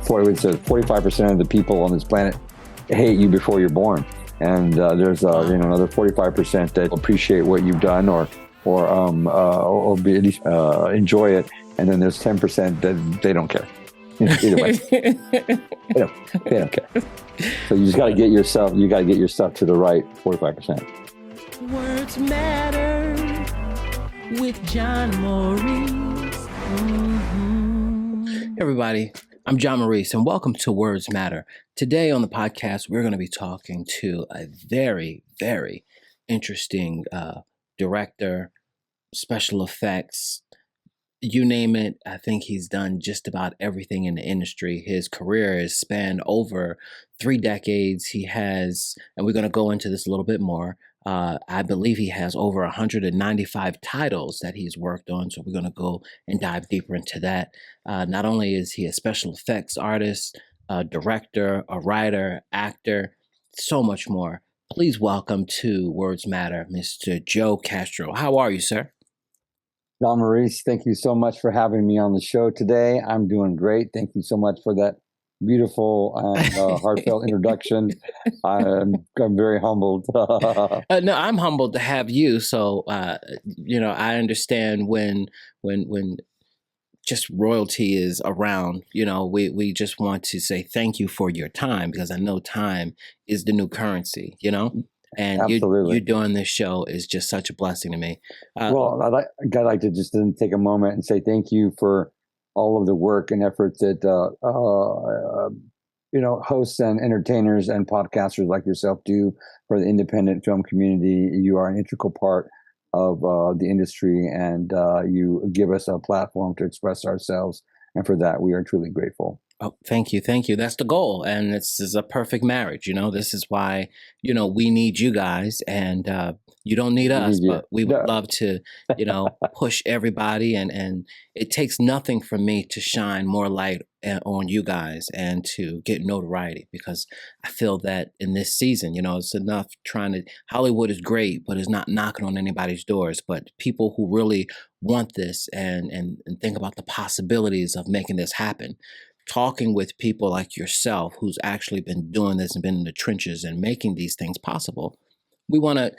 45% of the people on this planet hate you before you're born. And there's another 45% that appreciate what you've done or at least enjoy it. And then there's 10% that they don't care. Either way, they don't care. So you just got to get yourself to the right 45%. Words Matter with John Maurice. Hey everybody, I'm John Maurice, and welcome to Words Matter. Today on the podcast, we're going to be talking to a very, very interesting director, special effects, you name it. I think he's done just about everything in the industry. His career has spanned over 3 decades. He has, and we're going to go into this a little bit more, I believe he has over 195 titles that he's worked on. So we're going to go and dive deeper into that. Not only is he a special effects artist, a director, a writer, actor, so much more. Please welcome to Words Matter, Mr. Joe Castro. How are you, sir? John Maurice, thank you so much for having me on the show today. I'm doing great. Thank you so much for that beautiful and heartfelt introduction. I'm very humbled. No, I'm humbled to have you. So, I understand when just royalty is around, we just want to say thank you for your time, because I know time is the new currency, And you doing this show is just such a blessing to me. Well, I'd like to just take a moment and say thank you for all of the work and effort that hosts and entertainers and podcasters like yourself do for the independent film community. You are an integral part of the industry, and you give us a platform to express ourselves. And for that, we are truly grateful. Oh, thank you. Thank you. That's the goal. And this is a perfect marriage. This is why, we need you guys, and you don't need us, but we would love to, push everybody. And it takes nothing for me to shine more light on you guys and to get notoriety, because I feel that in this season, it's enough Hollywood is great, but it's not knocking on anybody's doors. But people who really want this and think about the possibilities of making this happen, talking with people like yourself who's actually been doing this and been in the trenches and making these things possible. We want to,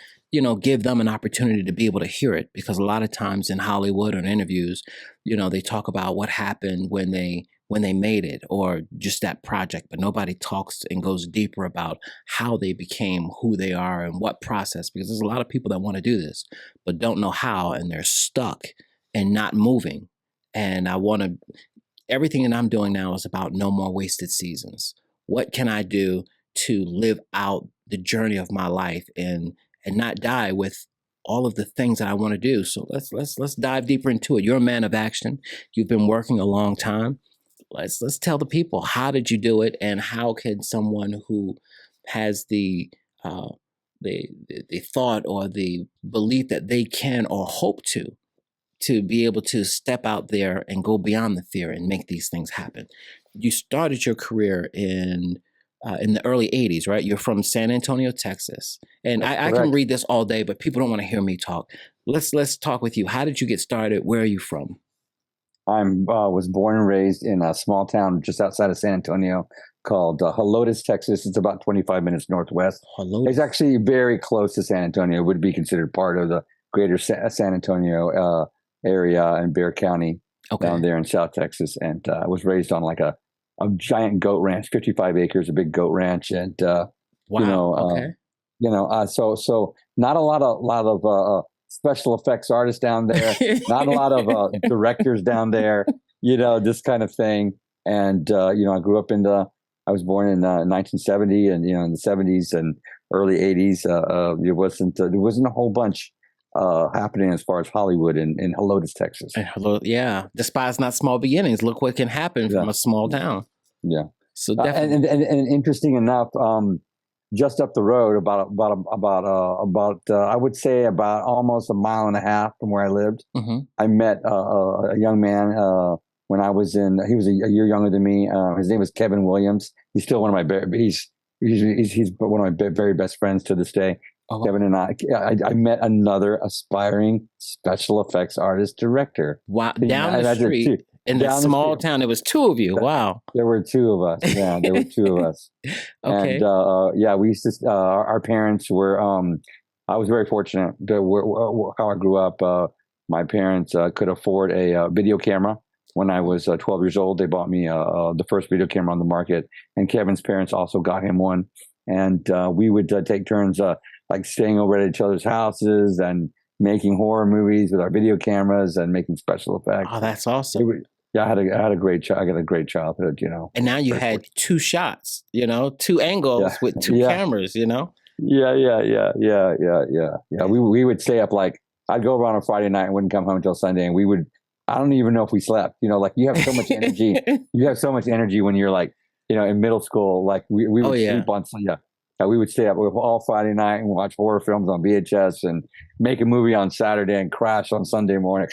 give them an opportunity to be able to hear it, because a lot of times in Hollywood or in interviews, they talk about what happened when they made it or just that project, but nobody talks and goes deeper about how they became who they are and what process, because there's a lot of people that want to do this, but don't know how, and they're stuck and not moving. And everything that I'm doing now is about no more wasted seasons. What can I do to live out the journey of my life and not die with all of the things that I want to do? So let's dive deeper into it. You're a man of action. You've been working a long time. Let's tell the people, how did you do it, and how can someone who has the thought or the belief that they can or hope to be able to step out there and go beyond the fear and make these things happen? You started your career in the early 80s, right? You're from San Antonio, Texas. And I can read this all day, but people don't want to hear me talk. Let's talk with you. How did you get started? Where are you from? I was born and raised in a small town just outside of San Antonio called Helotes, Texas. It's about 25 minutes northwest. Helotes. It's actually very close to San Antonio. It would be considered part of the greater San Antonio area in Bexar County, down there in South Texas. And I was raised on like a giant goat ranch, 55 acres, a big goat ranch. And, wow. So not a lot of special effects artists down there, not a lot of directors down there, this kind of thing. And, I grew up I was born in 1970, and, in the 70s and early 80s, there wasn't a whole bunch happening as far as Hollywood in Helotes, Texas. Yeah. Despise not small beginnings. Look what can happen from a small town. Yeah. So definitely. And interesting enough, just up the road, about I would say about almost a mile and a half from where I lived, I met a young man when I was he was a year younger than me. His name was Kevin Williams. He's still one of my he's one of my very best friends to this day. Oh, Kevin and I met another aspiring special effects artist director. Wow, down the street. In that small town, there was two of you. Wow. There were two of us. Yeah, there were two of us. Okay. And we used to. Our parents were. I was very fortunate how I grew up. My parents could afford a video camera. When I was 12 years old, they bought me the first video camera on the market, and Kevin's parents also got him one. And we would take turns like staying over at each other's houses and making horror movies with our video cameras and making special effects. Oh, that's awesome. Yeah, I got a great childhood, you know. And now you had two shots, you know, two angles with two cameras, you know. Yeah. We would stay up like I'd go over on a Friday night and wouldn't come home until Sunday, and we would. I don't even know if we slept. You know, like you have so much energy. You have so much energy when you're like, you know, in middle school. Like we would sleep on. We would stay up all Friday night and watch horror films on VHS and make a movie on Saturday and crash on Sunday morning.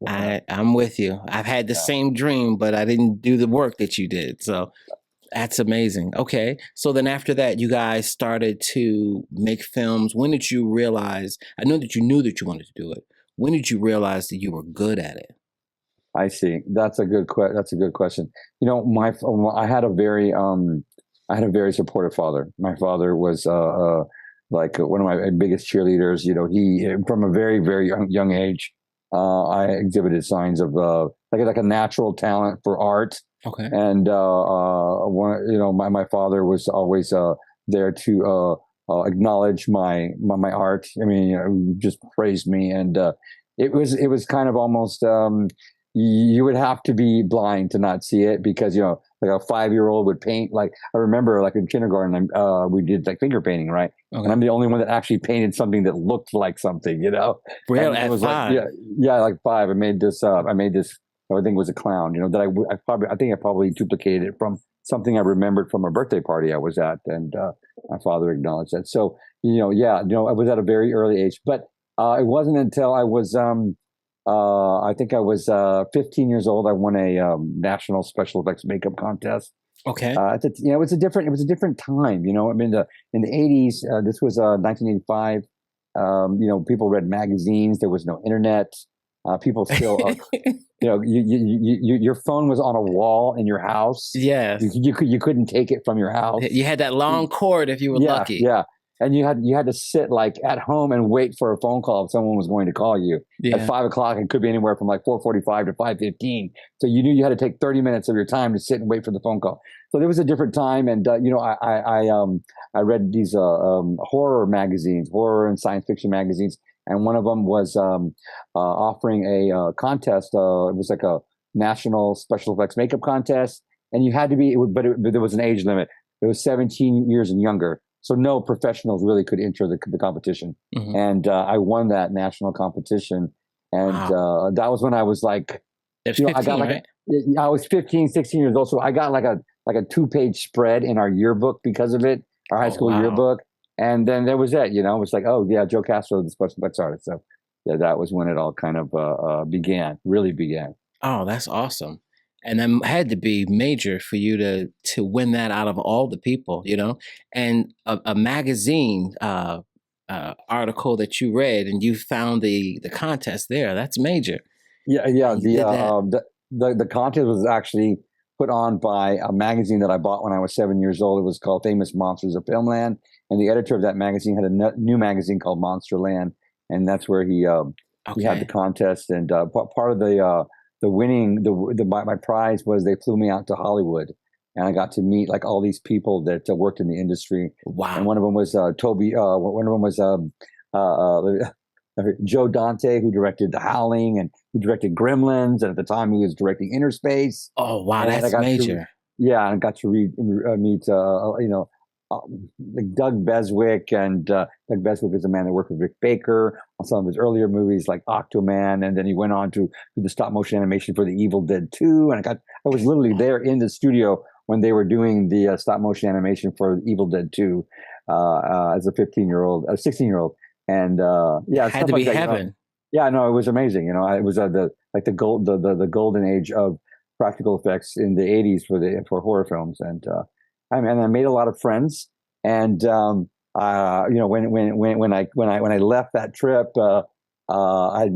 I'm with you. I've had the same dream, but I didn't do the work that you did. So that's amazing. Okay. So then after that, you guys started to make films. When did you realize, I know that you knew that you wanted to do it. When did you realize that you were good at it? I see. That's a good question. You know, I had a very supportive father. My father was like one of my biggest cheerleaders. You know, he from a very, very young age, I exhibited signs of like a natural talent for art. Okay. And my father was always there to acknowledge my art. I mean, you know, just praised me, and it was kind of almost. You would have to be blind to not see it, because, you know, like a 5-year-old would paint. Like I remember, like in kindergarten, we did like finger painting, right? Okay. And I'm the only one that actually painted something that looked like something, you know. Really, at 5? Like, like 5. I made this. I think it was a clown. You know, that I think I probably duplicated it from something I remembered from a birthday party I was at, and my father acknowledged that. So I was at a very early age, but it wasn't until I was. I think I was 15 years old. I won a national special effects makeup contest. Okay. It was a different time. You know, I mean, in the 80s, this was 1985. You know, people read magazines. There was no internet. People still, your phone was on a wall in your house. Yes. You couldn't take it from your house. You had that long cord if you were lucky. Yeah. And you had to sit like at home and wait for a phone call if someone was going to call you at 5 o'clock. It could be anywhere from like 4:45 to 5:15. So you knew you had to take 30 minutes of your time to sit and wait for the phone call. So there was a different time, and I read these horror magazines, horror and science fiction magazines, and one of them was offering a contest. It was like a national special effects makeup contest, and you had to be, but there was an age limit. It was 17 years and younger. So no professionals really could enter the competition. Mm-hmm. And I won that national competition. And that was when I was like, I got like I was 15, 16 years old. So I got like a 2-page spread in our yearbook because of it, our high school yearbook. And then there was it, you know, it was like, oh yeah, Joe Castro, the special effects artist. So yeah, that was when it all kind of really began. Oh, that's awesome. And that had to be major for you to win that out of all the people, you know, and a magazine article that you read and you found the contest there. That's major. Yeah. The contest was actually put on by a magazine that I bought when I was 7 years old. It was called Famous Monsters of Filmland. And the editor of that magazine had a new magazine called Monsterland. And that's where he had the contest. And part of the winning, my prize was they flew me out to Hollywood, and I got to meet like all these people that worked in the industry. Wow! And one of them was Toby. One of them was Joe Dante, who directed The Howling and who directed Gremlins, and at the time he was directing Inner Space. Oh wow, that's major. And I got to meet like Doug Beswick, and Doug Beswick is a man that worked with Rick Baker on some of his earlier movies like Octoman, and then he went on to do the stop motion animation for The Evil Dead 2. And I was literally there in the studio when they were doing the stop motion animation for Evil Dead 2 as a 16-year-old, and it had to be heaven. Yeah, no, it was amazing. You know, it was the golden age of practical effects in the 80s for horror films, and I made a lot of friends, and when I left that trip, I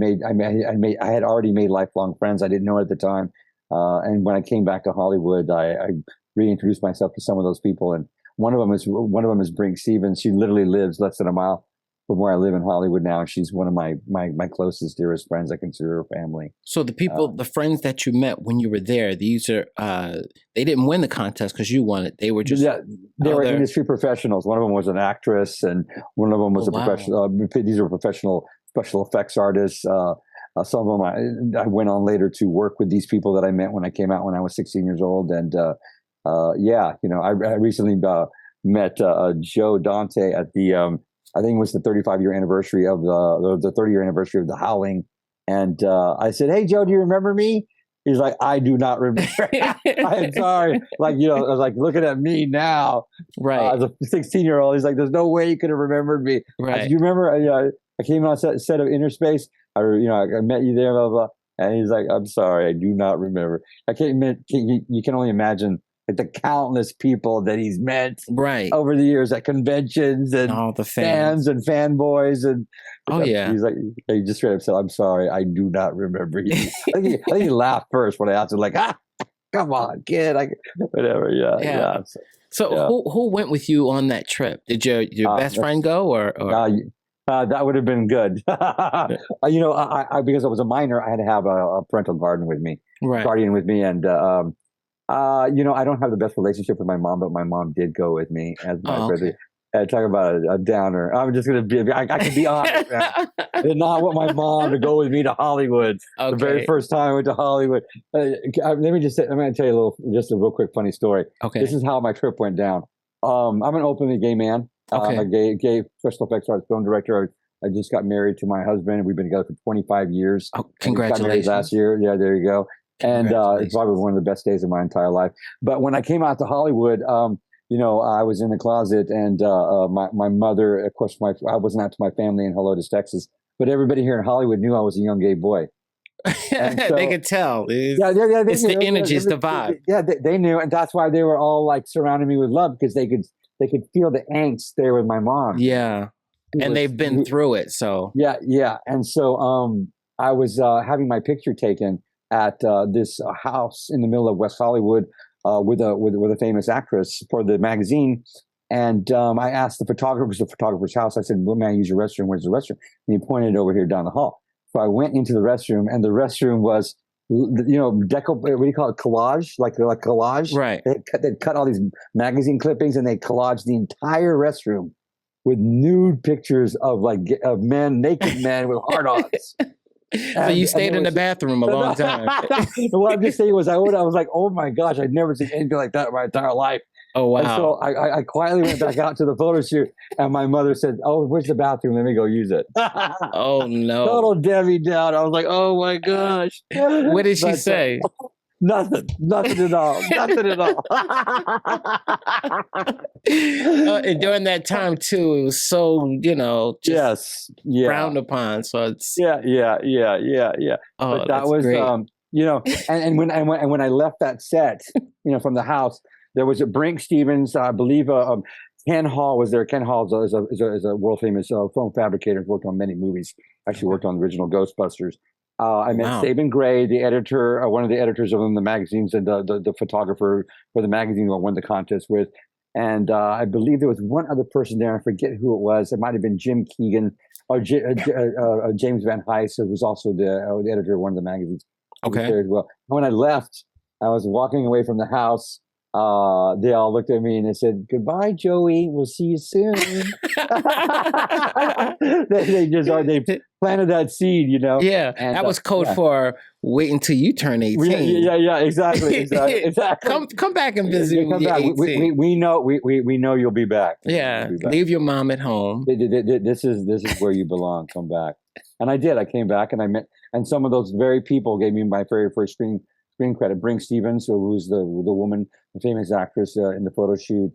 had already made lifelong friends. I didn't know it at the time. And when I came back to Hollywood, I reintroduced myself to some of those people, and one of them is Brink Stevens. She literally lives less than a mile from where I live in Hollywood now. She's one of my closest, dearest friends. I consider her family. So the people, the friends that you met when you were there, these are they didn't win the contest because you won it. They were just they were industry professionals. One of them was an actress, and one of them was a professional. These were professional special effects artists. Some of them I went on later to work with these people that I met when I came out when I was 16 years old, and I recently met Joe Dante at the I think it was the 35-year anniversary of the 30-year anniversary of The Howling, and I said, "Hey Joe, do you remember me?" He's like, "I do not remember." I'm sorry. Like, I was like looking at me now, right? As a 16-year-old, he's like, "There's no way you could have remembered me." Right? I said, "You remember? I came on set of Interspace. I met you there, blah blah." And he's like, "I'm sorry, I do not remember." You can only imagine like the countless people that he's met over the years at conventions and all the fans and fanboys and he's like, he just straight up said, "I'm sorry, I do not remember you." I think he laughed first when I asked him, like, come on, kid, whatever. So who went with you on that trip? Did your best friend go or? That would have been good. I because I was a minor, I had to have a parental guardian with me, and I don't have the best relationship with my mom, but my mom did go with me as my brother. Talk about a downer. I'm just going to be, I can be honest, man. I did not want my mom to go with me to Hollywood. The very first time I went to Hollywood. Let me just say, I'm going to tell you a real quick funny story. Okay. This is how my trip went down. I'm an openly gay man. I'm a gay special effects artist, film director. I just got married to my husband. We've been together for 25 years. Oh, congratulations. Got married last year. Yeah, there you go. And it's probably one of the best days of my entire life. But when I came out to Hollywood, I was in the closet, and my mother, of course, I wasn't out to my family in Helotes, Texas, but everybody here in Hollywood knew I was a young gay boy. So, they could tell. It's the energy, it's the vibe. Yeah, they knew, and that's why they were all like surrounding me with love, because they could feel the angst there with my mom. Yeah, and they've been through it, so yeah. And so I was having my picture taken at this house in the middle of West Hollywood with a famous actress for the magazine. And I asked the photographer, it was the photographer's house. I said, "Well, may I use your restroom? Where's the restroom?" And he pointed over here down the hall. So I went into the restroom, and the restroom was, what do you call it? Collage, like collage. Right. They'd cut all these magazine clippings, and they collaged the entire restroom with nude pictures of naked men with hard-ons. So you stayed in the bathroom a long time. What I'm just saying was, I was like, "Oh my gosh, I'd never seen anything like that in my entire life." Oh wow! And so I quietly went back out to the photo shoot, and my mother said, "Oh, where's the bathroom? Let me go use it." Oh no! Total Debbie Down. I was like, "Oh my gosh!" What did she say? Nothing at all. Nothing at all. And during that time too, it was so frowned upon. So it's yeah. Oh, but that was great. And when I left that set, from the house, there was a Brink Stevens, I believe. Ken Hall was there. Ken Hall is a world famous film fabricator. Worked on many movies. Actually worked on the original Ghostbusters. I met Sabin Gray, the editor, one of the editors of the magazines, and the photographer for the magazine who I won the contest with. And I believe there was one other person there. I forget who it was. It might have been Jim Keegan or James Van Heist, who was also the editor of one of the magazines. Okay. There as well. When I left, I was walking away from the house. They all looked at me and they said, "Goodbye, Joey. We'll see you soon." they planted that seed, Yeah, and, that was code for wait until you turn 18. Yeah, exactly. Come back and visit. Come back. We know you'll be back. Yeah, leave your mom at home. This is where you belong. Come back. And I did. I came back, and I met, and some of those very people gave me my very first screen credit. Brink Stevens, who's the woman, the famous actress in the photo shoot,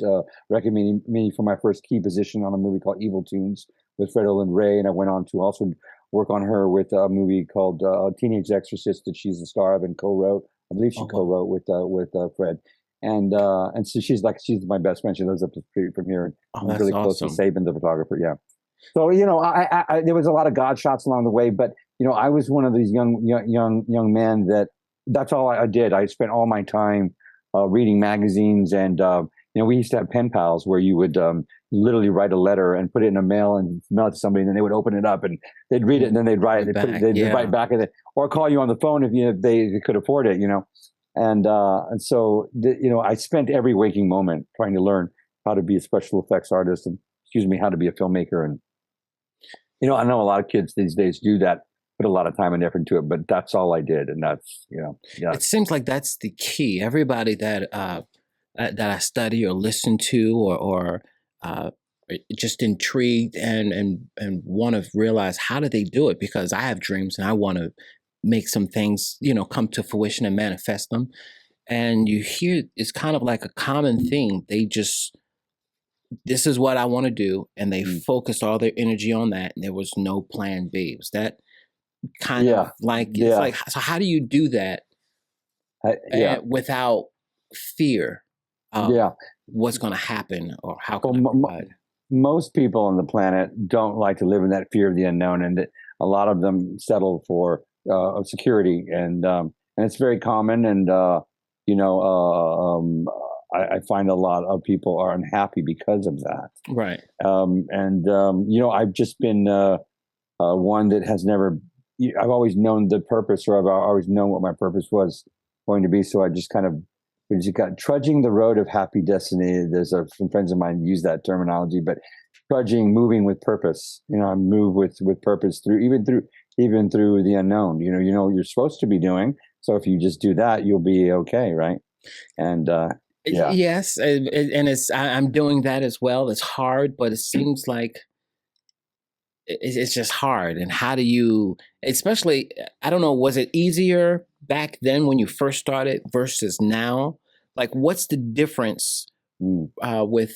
recommended me for my first key position on a movie called Evil Tunes with Fred Olen Ray, and I went on to also work on her with a movie called Teenage Exorcist that she's the star of and co-wrote. I believe she co-wrote with Fred, and so she's my best friend. She lives up the street from here, and I'm really close to Sabin, the photographer. Yeah. So I there was a lot of God shots along the way, but I was one of these young men that that's all I did. I spent all my time reading magazines, and we used to have pen pals where you would literally write a letter and put it in a mail and mail it to somebody, and then they would open it up and they'd read it, and then they'd write it, they'd write back at it, or call you on the phone if they could afford it, and so I spent every waking moment trying to learn how to be a special effects artist, and how to be a filmmaker. And I know a lot of kids these days do that, put a lot of time and effort into it, but that's all I did. And that's, yeah. It seems like that's the key. Everybody that I study or listen to, or just intrigued and want to realize, how do they do it? Because I have dreams and I want to make some things, come to fruition and manifest them. And you hear, it's kind of like a common thing. This is what I want to do. And they focused all their energy on that. And there was no plan B. Was that kind of like, it's like, so how do you do that without fear of what's going to happen, or how can most people on the planet don't like to live in that fear of the unknown, and a lot of them settle for security, and it's very common. And I find a lot of people are unhappy because of that. Right. I've just been one that has never. I've always known the purpose, or I've always known what my purpose was going to be. So I just we just got trudging the road of happy destiny. There's some friends of mine use that terminology, but trudging, moving with purpose. I move with purpose even through the unknown. You know what you're supposed to be doing. So if you just do that, you'll be okay, right? And yes, and I'm doing that as well. It's hard, but it seems like it's just hard. And how do you, especially, I don't know, was it easier back then when you first started versus now? Like, what's the difference with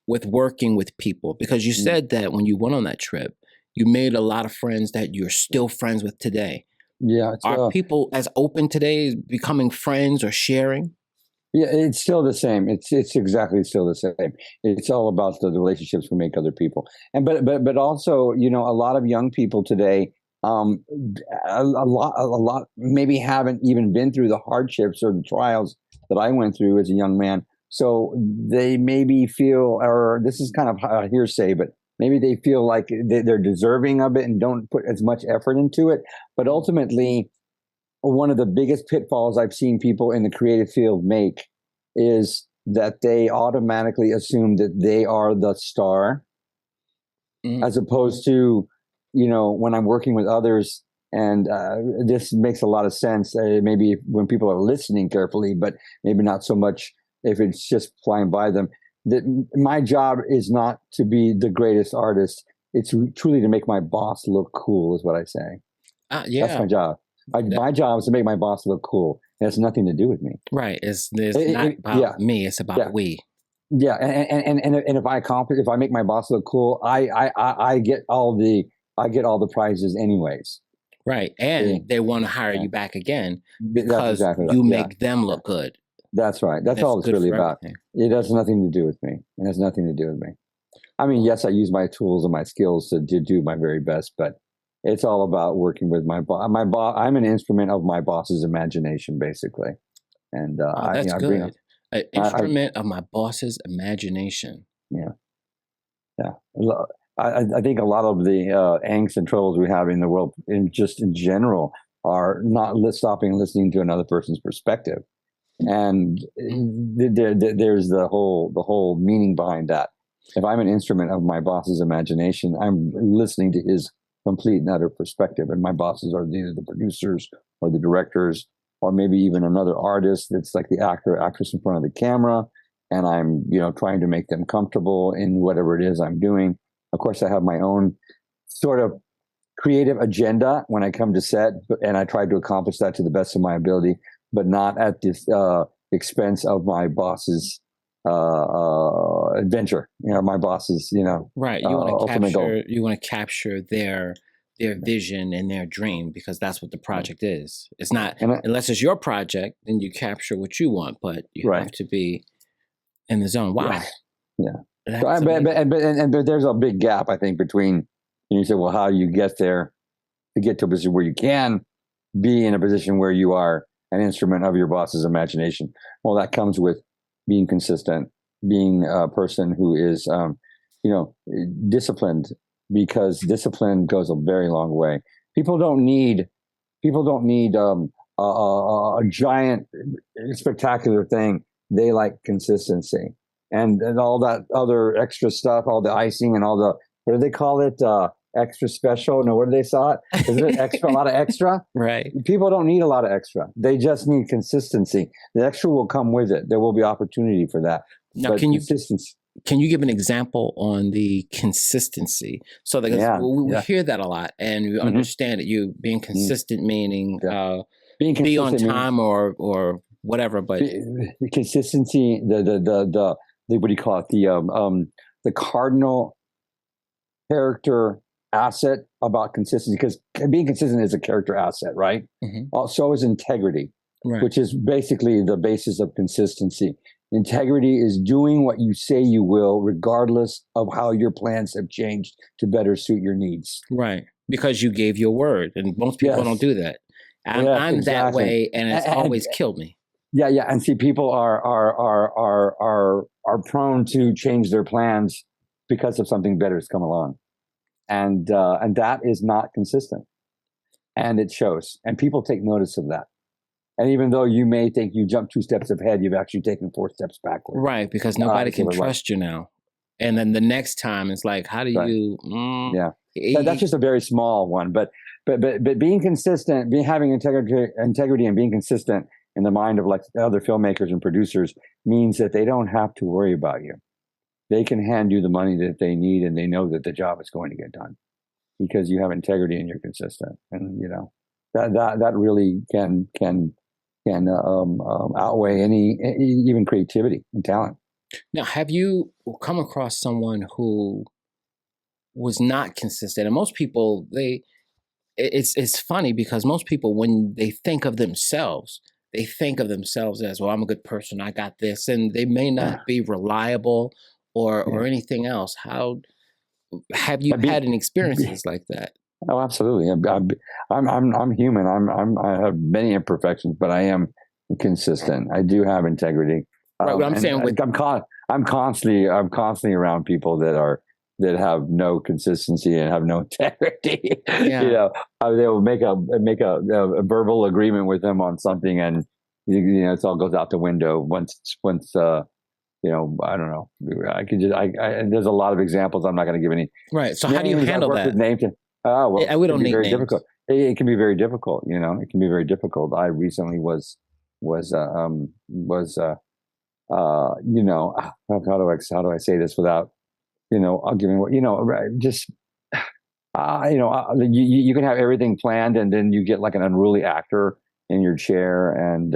working with people? Because you said that when you went on that trip, you made a lot of friends that you're still friends with today. Yeah. Are people as open today, becoming friends or sharing? Yeah, it's still the same. It's exactly still the same. It's all about the relationships we make with other people. And but also, a lot of young people today, a lot maybe haven't even been through the hardships or the trials that I went through as a young man. So they maybe feel, or this is kind of a hearsay, but maybe they feel like they're deserving of it and don't put as much effort into it. But ultimately, one of the biggest pitfalls I've seen people in the creative field make is that they automatically assume that they are the star, as opposed to, when I'm working with others, and this makes a lot of sense, maybe when people are listening carefully, but maybe not so much if it's just flying by them, that my job is not to be the greatest artist. It's truly to make my boss look cool, is what I say. That's my job. My job is to make my boss look cool. It has nothing to do with me. Right. It's not about me. It's about we. Yeah. And if I make my boss look cool, I get all the prizes anyways. Right. And they want to hire you back again because you make them look good. That's right. That's all it's really about. It has nothing to do with me. It has nothing to do with me. I mean, yes, I use my tools and my skills to do my very best, but it's all about working with my boss. I'm an instrument of my boss's imagination, basically. And that's good. An instrument of my boss's imagination. Yeah. I think a lot of the angst and troubles we have in the world, in general, are not stopping listening to another person's perspective. And there's the whole meaning behind that. If I'm an instrument of my boss's imagination, I'm listening to his complete and utter perspective. And my bosses are either the producers or the directors, or maybe even another artist that's like the actor, actress in front of the camera. And I'm, trying to make them comfortable in whatever it is I'm doing. Of course, I have my own sort of creative agenda when I come to set, and I try to accomplish that to the best of my ability, but not at the expense of my boss's adventure. My boss's, right. You want to capture their vision and their dream, because that's what the project is. It's not, unless it's your project, then you capture what you want, but you have to be in the zone. Wow. Yeah. But there's a big gap, I think, between, you say, well, how do you get there to get to a position where you can be in a position where you are an instrument of your boss's imagination. Well, that comes with being consistent, being a person who is, disciplined, because discipline goes a very long way. People don't need a giant, spectacular thing. They like consistency, and all that other extra stuff, all the icing and all the, what do they call it? Extra special? No, what do they saw it? Is it extra? A lot of extra? Right. People don't need a lot of extra. They just need consistency. The extra will come with it. There will be opportunity for that. Now, but can you give an example on the consistency? So we hear that a lot, and you understand that you being consistent meaning being consistent, be on time or whatever. But the consistency, the what do you call it? The cardinal character asset about consistency, because being consistent is a character asset, right? So is integrity, which is basically the basis of consistency. Integrity is doing what you say you will, regardless of how your plans have changed to better suit your needs. Right. Because you gave your word, and most people don't do that. I'm exactly that way, and it's always killed me. Yeah. And see, people are prone to change their plans because of something better has come along. And that is not consistent, and it shows, and people take notice of that. And even though you may think you jumped 2 steps ahead, you've actually taken 4 steps backward. Right, because nobody can trust you now. And then the next time it's like, how do you? That's just a very small one, but being consistent, having integrity, and being consistent in the mind of like other filmmakers and producers means that they don't have to worry about you. They can hand you the money that they need, and they know that the job is going to get done because you have integrity and you're consistent. And that really can outweigh any even creativity and talent. Now, have you come across someone who was not consistent? And most people, it's funny because most people, when they think of themselves as, well, I'm a good person, I got this, and they may not be reliable or anything else. How have you had any experiences like that? Oh, absolutely. I'm human. I have many imperfections, but I am consistent. I do have integrity. Right. What I'm saying, I'm constantly around people that have no consistency and have no integrity. Yeah. They will make a verbal agreement with them on something, and it all goes out the window once. I don't know. There's a lot of examples. I'm not going to give any. Right. So how do you handle that? We don't need very names. Difficult. It can be very difficult. It can be very difficult. I recently was how do I say this without, giving just, you can have everything planned, and then you get like an unruly actor in your chair, and,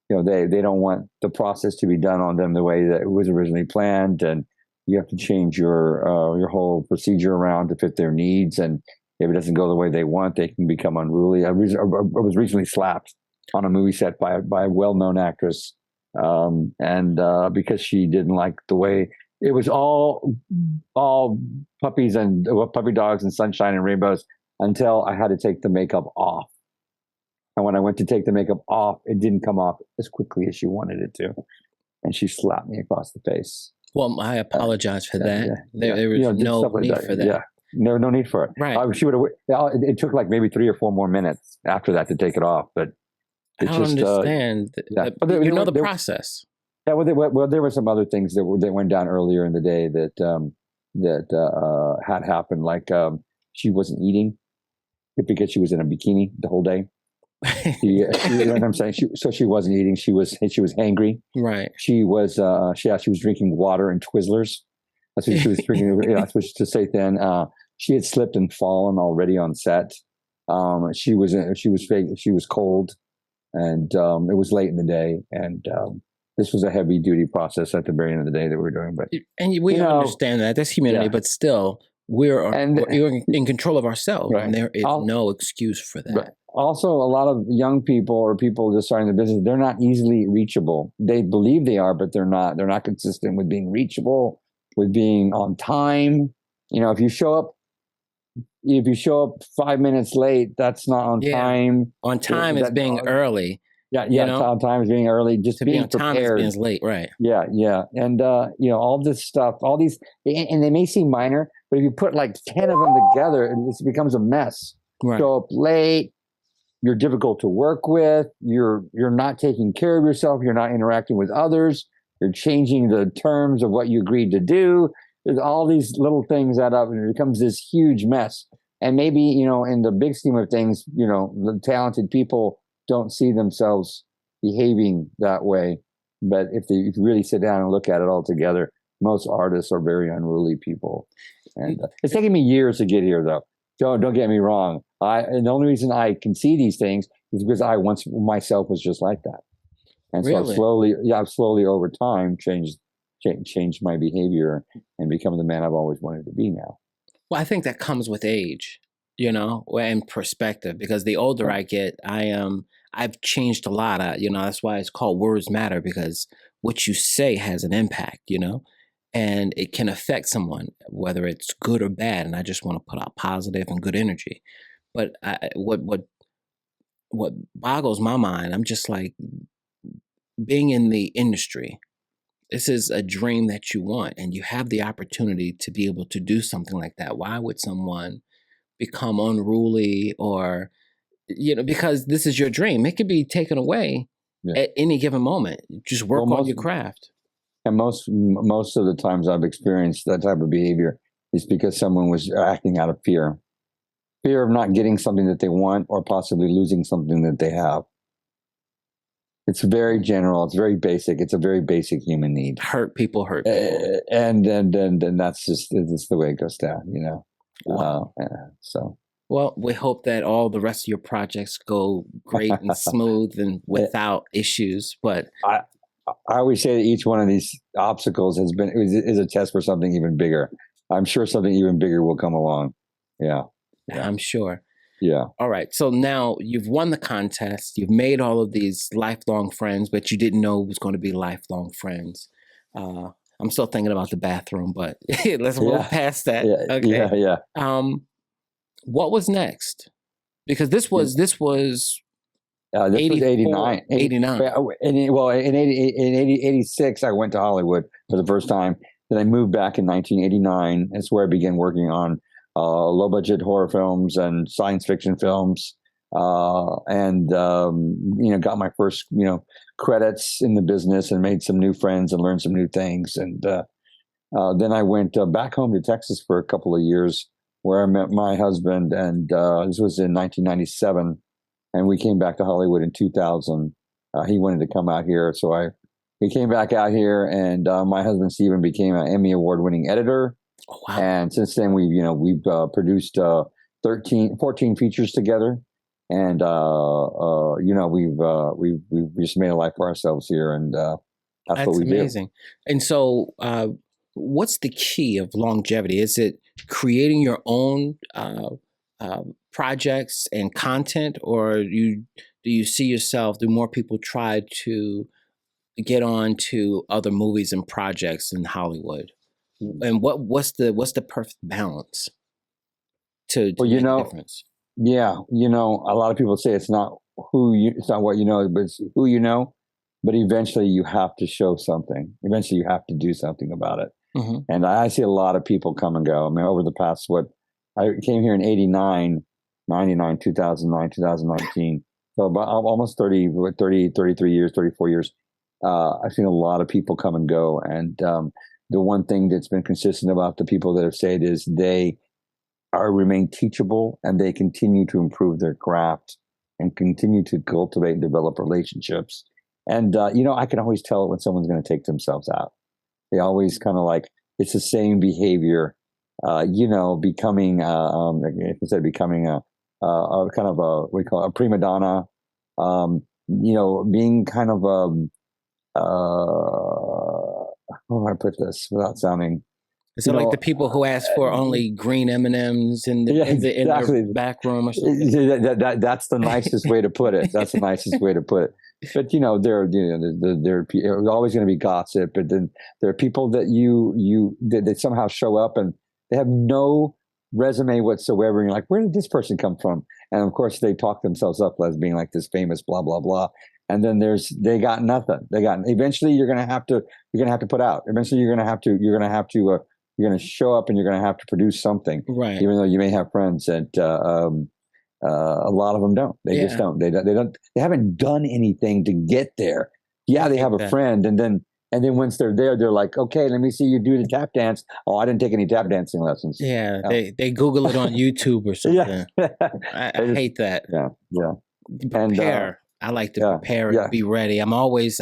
they don't want the process to be done on them the way that it was originally planned. And you have to change your whole procedure around to fit their needs. And if it doesn't go the way they want, they can become unruly. I was recently slapped on a movie set by a well-known actress. Because she didn't like the way it was all puppies and puppy dogs and sunshine and rainbows until I had to take the makeup off. And when I went to take the makeup off, it didn't come off as quickly as she wanted it to. And she slapped me across the face. Well, I apologize for that. There was no need for that. Yeah, no need for it. Right. She would have. It took like maybe 3 or 4 more minutes after that to take it off. But I don't understand. But the process. Yeah, well, there were some other things that went down earlier in the day that had happened. Like she wasn't eating because she was in a bikini the whole day. You know what I'm saying? She wasn't eating. She was hangry. Right. She was drinking water and Twizzlers. That's what she was drinking. That's what to say. Then she had slipped and fallen already on set. She was cold, and it was late in the day, and this was a heavy duty process at the very end of the day that we were doing. But we understand that that's humanity, but still we're in control of ourselves, right. And there is no excuse for that. Right. Also, a lot of young people or people just starting the business, they're not easily reachable. They believe they are, but they're not. They're not consistent with being reachable, with being on time. If you show up 5 minutes late, that's not on time. On time is being early. You know, time is being early, just to being be on time is being late, right? Yeah, yeah, and all this stuff, all these, and they may seem minor, but if you put like 10 of them together, it becomes a mess. Right. Show up late, you're difficult to work with, you're not taking care of yourself, you're not interacting with others, you're changing the terms of what you agreed to do. There's all these little things add up, and it becomes this huge mess. And maybe, in the big scheme of things, the talented people don't see themselves behaving that way. But if you really sit down and look at it all together, most artists are very unruly people. And it's taken me years to get here, though. Don't get me wrong. And the only reason I can see these things is because I once myself was just like that. And so I've slowly over time changed my behavior and become the man I've always wanted to be now. Well, I think that comes with age, and perspective, because the older I get, I've changed a lot. That's why it's called words matter, because what you say has an impact, and it can affect someone, whether it's good or bad. And I just want to put out positive and good energy. But what boggles my mind, I'm just like, being in the industry, this is a dream that you want, and you have the opportunity to be able to do something like that. Why would someone become unruly, or, because this is your dream? It could be taken away at any given moment. Just work on your craft. And most of the times I've experienced that type of behavior is because someone was acting out of fear of not getting something that they want, or possibly losing something that they have. It's very general. It's very basic. It's a very basic human need. Hurt people. And that's just the way it goes down, Wow. So. Well, we hope that all the rest of your projects go great and smooth and without issues. But I always say that each one of these obstacles is a test for something even bigger. I'm sure something even bigger will come along. Yeah. I'm sure. Yeah. All right. So now you've won the contest. You've made all of these lifelong friends, but you didn't know it was going to be lifelong friends. I'm still thinking about the bathroom, but let's move past that. Yeah. Okay. Yeah. What was next? Because this was 89. 89. In 86, I went to Hollywood for the first time. Then I moved back in 1989. That's where I began working on low budget horror films and science fiction films, and got my first credits in the business, and made some new friends and learned some new things. And then I went back home to Texas for a couple of years, where I met my husband, and this was in 1997, and we came back to Hollywood in 2000. He wanted to come out here, so we came back out here, and my husband Stephen became an Emmy award-winning editor. Oh, wow. And since then, we've produced 14 features together, and we've just made a life for ourselves here, and that's what we do. That's amazing. And so, what's the key of longevity? Is it creating your own projects and content, or do you see yourself? Do more people try to get on to other movies and projects in Hollywood? And what's the perfect balance to make a difference? Yeah, a lot of people say it's not what you know, but it's who you know. But eventually, you have to show something. Eventually, you have to do something about it. Mm-hmm. And I see a lot of people come and go. I mean, over the past I came here in 89, 99, 2009, 2019. So about almost 33 years, 34 years. I've seen a lot of people come and go, and the one thing that's been consistent about the people that have said is they remain teachable, and they continue to improve their craft and continue to cultivate and develop relationships. And, I can always tell when someone's going to take themselves out. They always kind of like, it's the same behavior, becoming, like I said, becoming a kind of what we call a prima donna, being kind of how do I put this without sounding? So like the people who ask for only green M&Ms in the back room or something. That's the nicest way to put it. That's the nicest way to put it. But there are always going to be gossip, but then there are people that that somehow show up and they have no resume whatsoever, and you're like, where did this person come from? And of course, they talk themselves up as being like this famous blah blah blah. and then they got nothing. Eventually you're going to have to put out. Eventually you're going to show up and you're going to have to produce something, right? Even though you may have friends that a lot of them don't. They just don't. They haven't done anything to get there. Yeah, they have a friend, and then once they're there, they're like, okay, let me see you do the tap dance. Oh, I didn't take any tap dancing lessons. Yeah, they Google it on YouTube or something. Yeah. I hate that. Yeah. Prepare. I like to prepare and be ready. I've always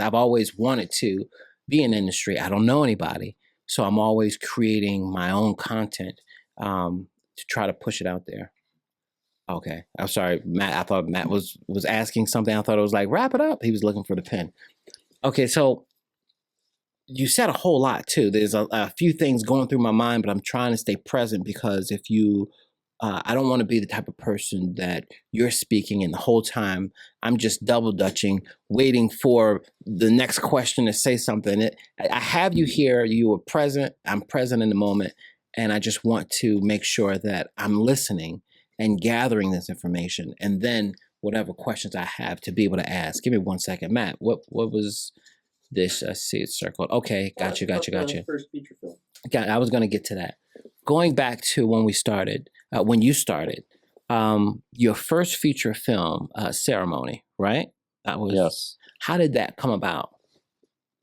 wanted to be in the industry. I don't know anybody, so I'm always creating my own content to try to push it out there. Okay, I'm sorry, Matt. I thought Matt was asking something. I thought it was like, wrap it up. He was looking for the pen. Okay, so you said a whole lot too. There's a few things going through my mind, but I'm trying to stay present because if you, I don't want to be the type of person that you're speaking and the whole time I'm just double dutching, waiting for the next question to say something. I have you here. You are present. I'm present in the moment, and I just want to make sure that I'm listening and gathering this information, and then whatever questions I have to be able to ask. Give me 1 second, Matt. What was this? I see it's circled. Okay, got you. First feature film. I was going to get to that. Going back to when we started, when you started, your first feature film, Ceremony, right? That was. Yes. How did that come about?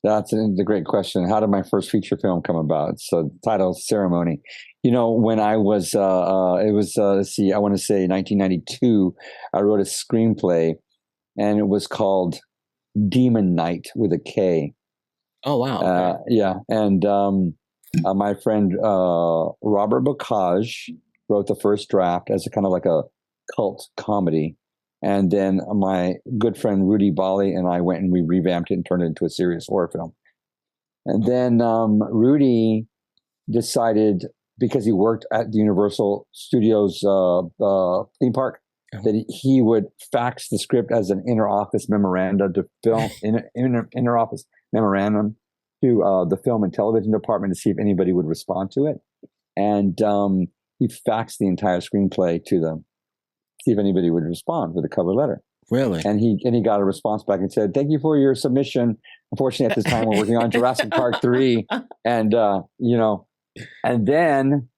That's a great question. How did my first feature film come about? So the title Ceremony. When I was, let's see, I want to say 1992, I wrote a screenplay, and it was called Demon Night with a K. Oh, wow. Yeah. And my friend Robert Bocage wrote the first draft as a kind of like a cult comedy. And then my good friend Rudy Bali and I went and we revamped it and turned it into a serious horror film. And then Rudy decided, because he worked at the Universal Studios theme park, that he would fax the script as an inter-office memorandum to film inter-office memorandum to the film and television department to see if anybody would respond to it. And he faxed the entire screenplay to them, see if anybody would respond with a cover letter. Really? And he got a response back and said, "Thank you for your submission. Unfortunately, at this time, we're working on Jurassic Park 3." And, and then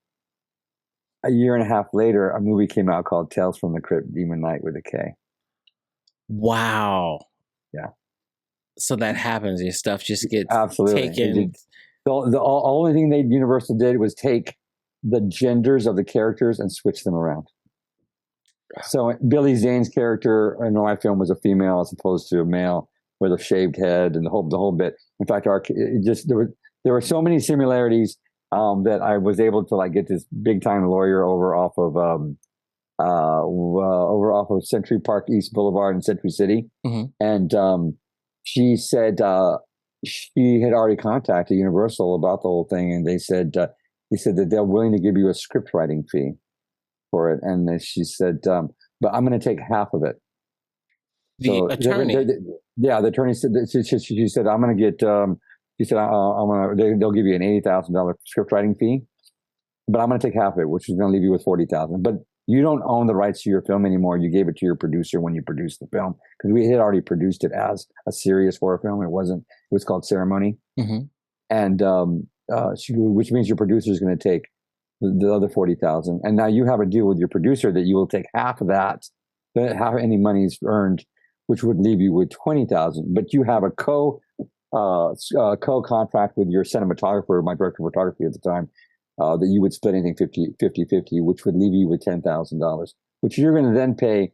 a year and a half later, a movie came out called Tales from the Crypt, Demon Night with a K. Wow. Yeah. So that happens. Your stuff just gets absolutely taken. The only thing Universal did was take the genders of the characters and switch them around. So Billy Zane's character in my film was a female as opposed to a male with a shaved head and the whole bit. In fact, there were so many similarities that I was able to get this big time lawyer over off of Century Park East Boulevard in Century City, and she said she had already contacted Universal about the whole thing, and he said that they're willing to give you a script writing fee for it, and she said, but I'm going to take half of it. The attorney, the attorney said, she said, I'm going to get. She said, they'll give you an $80,000 script writing fee, but I'm going to take half of it, which is going to leave you with $40,000. But you don't own the rights to your film anymore. You gave it to your producer when you produced the film, because we had already produced it as a serious horror film. It was called Ceremony, and which means your producer is going to take the other $40,000, and now you have a deal with your producer that you will take half of that, half any money's earned, which would leave you with $20,000. But you have a co-contract with your cinematographer, my director of photography at the time, that you would split anything 50-50, which would leave you with $10,000, which you're going to then pay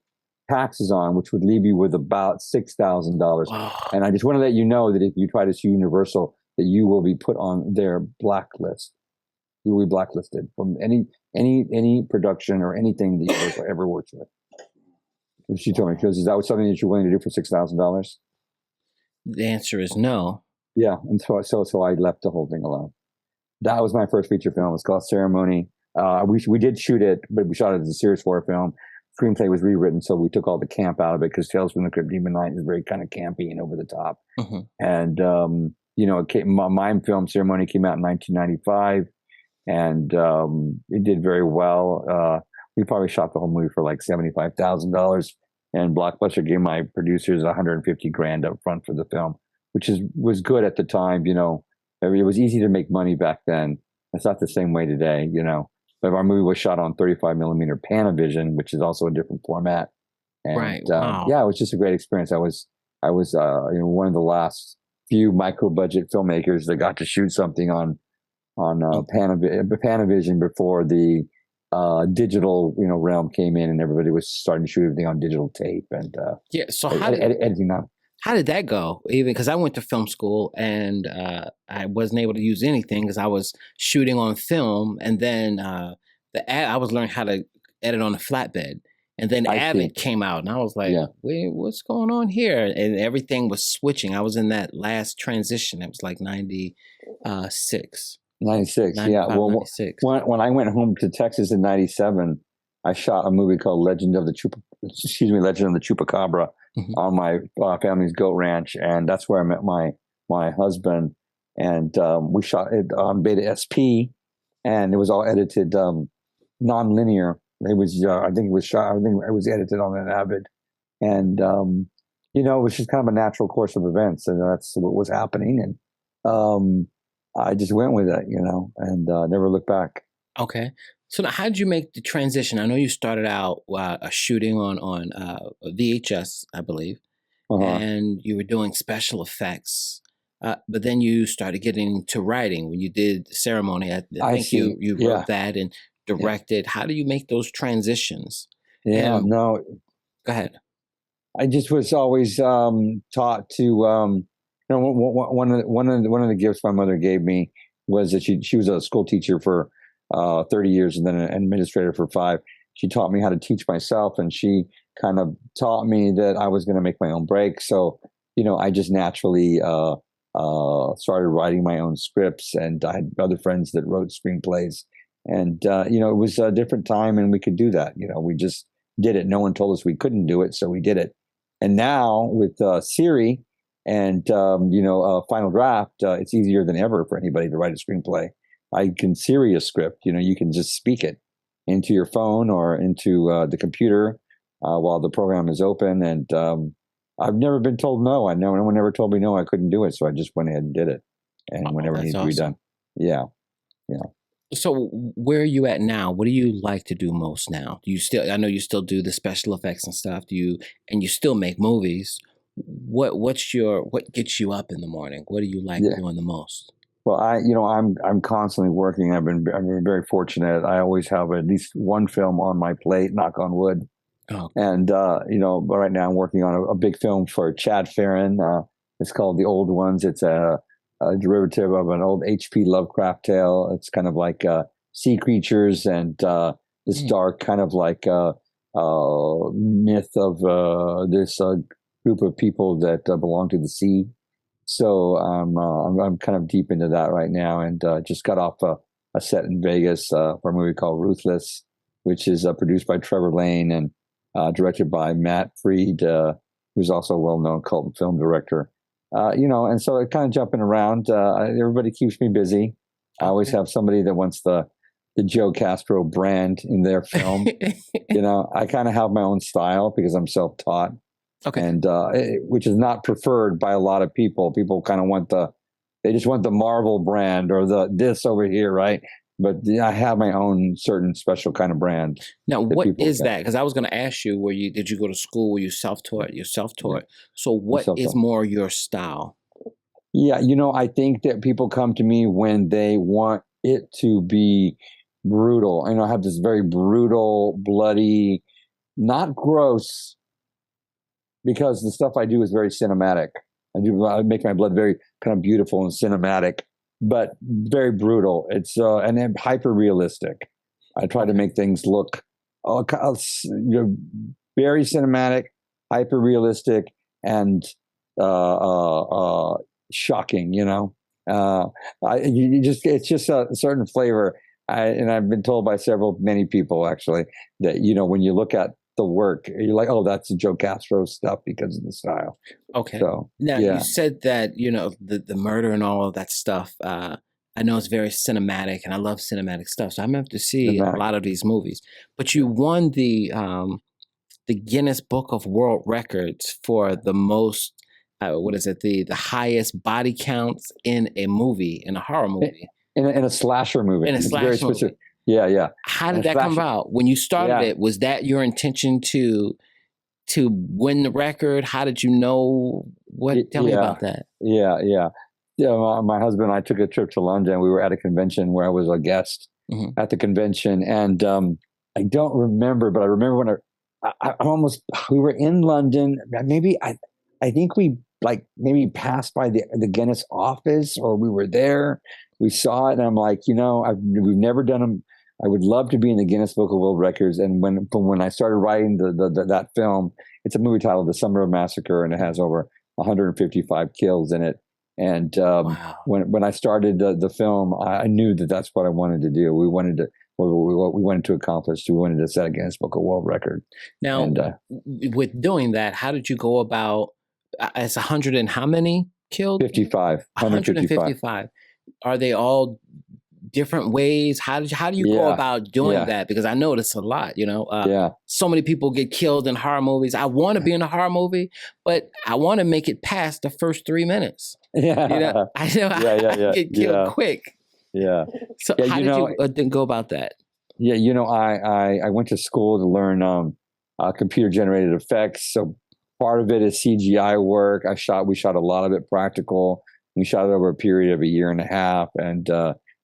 taxes on, which would leave you with about $6,000. Wow. And I just want to let you know that if you try to sue Universal, that you will be put on their blacklist. You will be blacklisted from any production or anything that Universal ever works with. And she told me, because is that something that you're willing to do for $6,000? The answer is no. Yeah, and so I left the whole thing alone. That was my first feature film. It was called Ceremony. We did shoot it, but we shot it as a serious horror film. Screenplay was rewritten, so we took all the camp out of it, because Tales from the Crypt Demon Night is very kind of campy and over the top. And my film Ceremony came out in 1995, and it did very well. We probably shot the whole movie for like $75,000 and Blockbuster gave my producers 150 grand up front for the film, which was good at the time. You know, it was easy to make money back then. It's not the same way today. You know, but our movie was shot on 35 millimeter Panavision, which is also a different format. And Right. Wow. yeah, it was just a great experience. I was one of the last few micro budget filmmakers that got to shoot something on Panavision before the digital realm came in, and everybody was starting to shoot everything on digital tape and yeah. So editing on. How did that go? Even because I went to film school and I wasn't able to use anything because I was shooting on film, and then I was learning how to edit on a flatbed, and then Avid came out, and I was like, "Wait, what's going on here?" And everything was switching. I was in that last transition. It was like 96. 96, yeah. Well, 96. When I went home to Texas in 97, I shot a movie called Legend of the Chupacabra on my family's goat ranch, and that's where I met my husband. And we shot it on Beta SP, and it was all edited non-linear. It was I think it was edited on an Avid, and it was just kind of a natural course of events, and that's what was happening. And I just went with it, and never looked back. Okay. So now, how did you make the transition? I know you started out shooting on VHS, I believe, and you were doing special effects. But then you started getting to writing when you did the Ceremony. I think you wrote that and directed. Yeah. How do you make those transitions? Yeah, no. Go ahead. I just was always taught to. One of the gifts my mother gave me was that she was a school teacher for 30 years and then an administrator for 5. She taught me how to teach myself, and she kind of taught me that I was going to make my own break. So, I just naturally started writing my own scripts, and I had other friends that wrote screenplays. And, it was a different time, and we could do that. We just did it. No one told us we couldn't do it, so we did it. And now with Siri and, Final Draft, it's easier than ever for anybody to write a screenplay. I can Siri a script. You can just speak it into your phone or into the computer while the program is open. And I've never been told no. I know no one ever told me no, I couldn't do it. So I just went ahead and did it. And whenever it needs to be done. Yeah. Yeah. So where are you at now? What do you like to do most now? I know you still do the special effects and stuff. And you still make movies. What gets you up in the morning? What do you like doing the most? Well, I'm constantly working. I've been very fortunate. I always have at least one film on my plate, knock on wood. Oh. And, but right now I'm working on a big film for Chad Farron. It's called The Old Ones. It's a derivative of an old H.P. Lovecraft tale. It's kind of like sea creatures and this dark kind of like myth of this group of people that belong to the sea. So I'm kind of deep into that right now, and just got off a set in Vegas for a movie called Ruthless, which is produced by Trevor Lane and directed by Matt Freed, who's also a well-known cult film director. And so it kind of jumping around. Everybody keeps me busy. I always have somebody that wants the Joe Castro brand in their film. I kind of have my own style because I'm self-taught. Okay. And which is not preferred by a lot of people. People kind of they just want the Marvel brand or this over here, right? But I have my own certain special kind of brand. Now, what is that? Because I was going to ask you, did you go to school? Were you self-taught? You're self-taught. So what is more your style? Yeah, I think that people come to me when they want it to be brutal. I have this very brutal, bloody, not gross, because the stuff I do is very cinematic. I make my blood very kind of beautiful and cinematic, but very brutal. It's and then hyper realistic. I try to make things look very cinematic, hyper realistic, and shocking. It's just a certain flavor. And I've been told by many people actually that when you look at the work, you're like, oh, that's Joe Castro stuff because of the style. Okay. So now you said that the murder and all of that stuff. I know it's very cinematic, and I love cinematic stuff. So I'm going to have to see a lot of these movies. But you won the the Guinness Book of World Records for the most, the highest body counts in a movie, in a horror movie. In a slasher movie. In a slasher movie. Yeah. How did that come about? When you started it, was that your intention to win the record? How did you know? Tell me about that. Yeah. My husband and I took a trip to London. We were at a convention where I was a guest at the convention. And I don't remember, but I remember when we were in London. Maybe I think we maybe passed by the Guinness office, or we were there. We saw it, and I'm like, we've never done them. I would love to be in the Guinness Book of World Records. And when I started writing that film, it's a movie titled The Summer Massacre, and it has over 155 kills in it. And wow. when I started the film, I knew that that's what I wanted to do. We wanted to accomplish. We wanted to set a Guinness Book of World Record. Now, with doing that, how did you go about? It's 100 and how many killed? 55. 155. Are they all different ways? How do you go about doing that? Because I know it's a lot, so many people get killed in horror movies. I want to be in a horror movie, but I want to make it past the first 3 minutes. Yeah. I get killed quick. Yeah. So how did you go about that? Yeah. I went to school to learn computer generated effects. So part of it is CGI work. We shot a lot of it practical. We shot it over a period of a year and a half. And,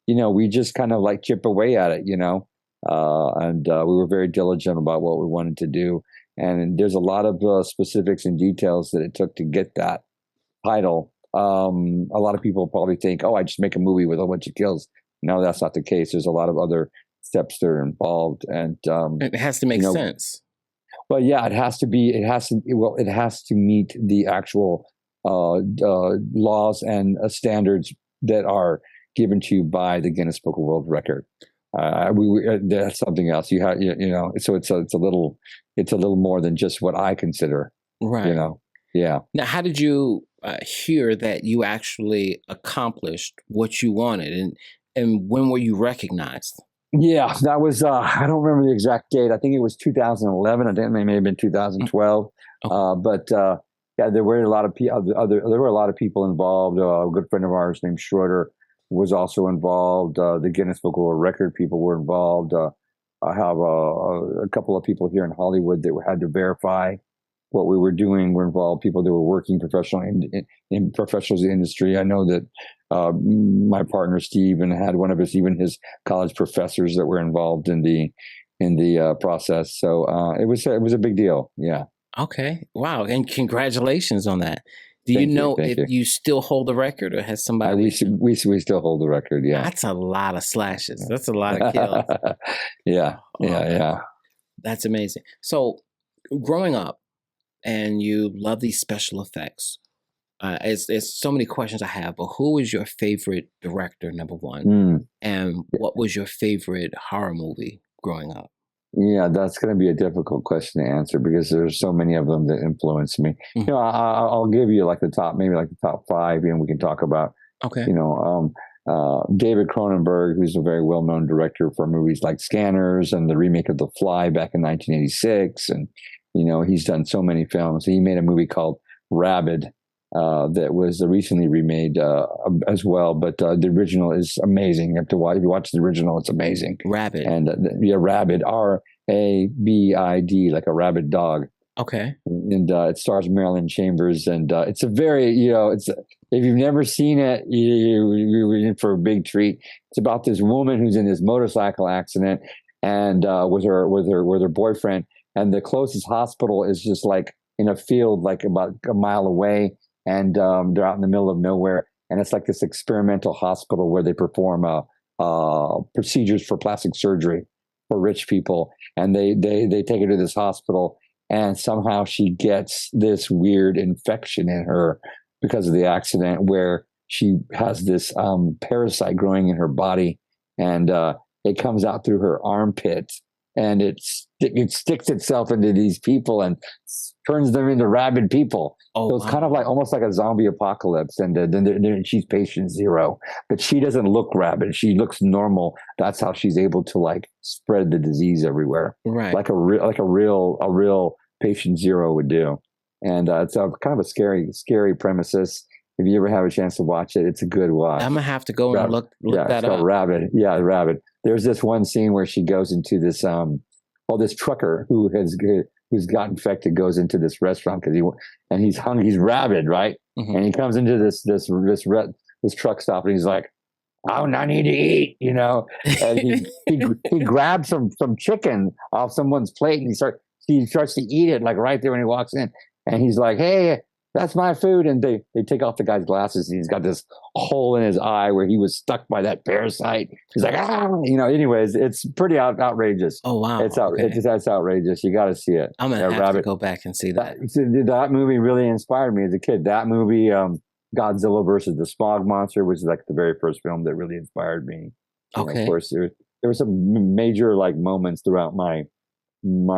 we just kind of chip away at it, and we were very diligent about what we wanted to do. And there's a lot of specifics and details that it took to get that title. A lot of people probably think, I just make a movie with a bunch of kills. No, that's not the case. There's a lot of other steps that are involved. And it has to make sense. Well, yeah, it has to meet the actual laws and standards that are given to you by the Guinness Book of World Record. That's something else. So it's a little more than just what I consider. Right. Yeah. Now, how did you hear that you actually accomplished what you wanted, and when were you recognized? Yeah, that was I don't remember the exact date. I think it was 2011. I think it may have been 2012. Okay. But there were a lot of people involved. A good friend of ours named Schroeder was also involved. The Guinness Book of World Record people were involved. I have a couple of people here in Hollywood that had to verify what we were doing. Were involved. People that were working professionally in professionals in the industry. I know that my partner Steve and had one of his college professors that were involved in the process. So it was a big deal. Yeah. Okay. Wow. And congratulations on that. Do you know if you still hold the record, or has somebody? We still hold the record. Yeah. That's a lot of slashes. That's a lot of kills. Yeah. That's amazing. So growing up, and you love these special effects. It's so many questions I have, but who was your favorite director, number one? And what was your favorite horror movie growing up? Yeah, that's going to be a difficult question to answer because there's so many of them that influence me. Mm-hmm. I'll give you the top 5, and we can talk about. Okay. David Cronenberg, who's a very well-known director for movies like Scanners and the remake of The Fly back in 1986, and he's done so many films. He made a movie called Rabid that was recently remade as well, but the original is amazing. You have to watch. If you watch the original, it's amazing. Rabid. And Rabid, RABID, like a rabid dog. Okay. And it stars Marilyn Chambers, and it's a very, if you've never seen it, you're in for a big treat. It's about this woman who's in this motorcycle accident, and with her boyfriend, and the closest hospital is just in a field, about a mile away, and they're out in the middle of nowhere, and it's this experimental hospital where they perform procedures for plastic surgery for rich people, and they take her to this hospital. And somehow she gets this weird infection in her because of the accident, where she has this parasite growing in her body, and it comes out through her armpit, and it sticks itself into these people and turns them into rabid people. Oh, so it's kind of almost like a zombie apocalypse. And then she's patient 0, but she doesn't look rabid. She looks normal. That's how she's able to spread the disease everywhere. Right. Like a real Patient Zero would do. And it's a kind of a scary premises. If you ever have a chance to watch it, it's a good watch. I'm gonna have to go and look that up. Rabbit. Yeah, Rabbit. There's this one scene where she goes into this this trucker who's got infected goes into this restaurant because he's rabid, right? Mm-hmm. And he comes into this truck stop and he's like, "Oh, I need to eat," And he grabs some chicken off someone's plate and he starts to eat it like right there when he walks in, and he's like, "Hey, that's my food." And they take off the guy's glasses and he's got this hole in his eye where he was stuck by that parasite. He's like, anyways, it's pretty outrageous. Oh, wow. It's outrageous. You got to see it. I'm going to have to go back and see that. That movie really inspired me as a kid. That movie, Godzilla versus the Smog Monster, was like the very first film that really inspired me. Okay. Of course, there were some major like moments throughout my